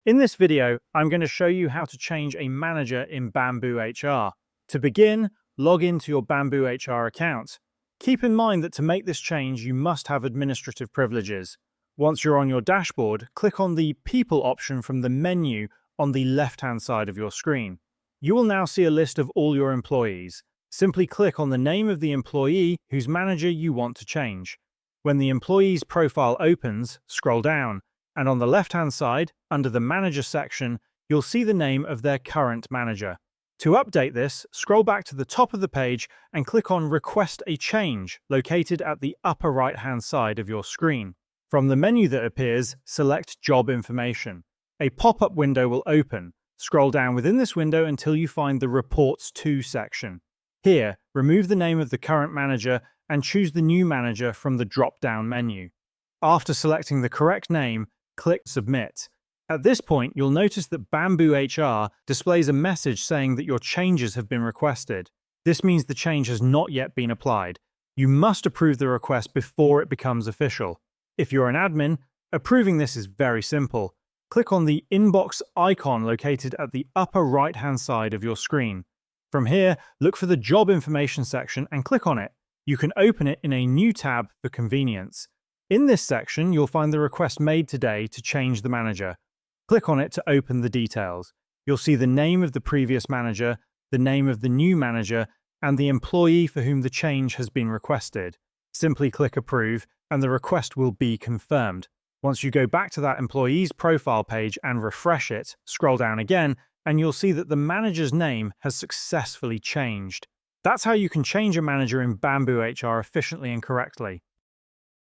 In this video, I'm going to show you how to change a manager in BambooHR. To begin, log into your BambooHR account. Keep in mind that to make this change, you must have administrative privileges. Once you're on your dashboard, click on the People option from the menu on the left-hand side of your screen. You will now see a list of all your employees. Simply click on the name of the employee whose manager you want to change. When the employee's profile opens, scroll down, and on the left-hand side, under the Manager section, you'll see the name of their current manager. To update this, scroll back to the top of the page and click on Request a Change, located at the upper right-hand side of your screen. From the menu that appears, select Job Information. A pop-up window will open. Scroll down within this window until you find the Reports To section. Here, remove the name of the current manager and choose the new manager from the drop-down menu. After selecting the correct name, click Submit. At this point, you'll notice that BambooHR displays a message saying that your changes have been requested. This means the change has not yet been applied. You must approve the request before it becomes official. If you're an admin, approving this is very simple. Click on the Inbox icon located at the upper right-hand side of your screen. From here, look for the Job Information section and click on it. You can open it in a new tab for convenience. In this section, you'll find the request made today to change the manager. Click on it to open the details. You'll see the name of the previous manager, the name of the new manager, and the employee for whom the change has been requested. Simply click Approve, and the request will be confirmed. Once you go back to that employee's profile page and refresh it, scroll down again, and you'll see that the manager's name has successfully changed. That's how you can change a manager in BambooHR efficiently and correctly.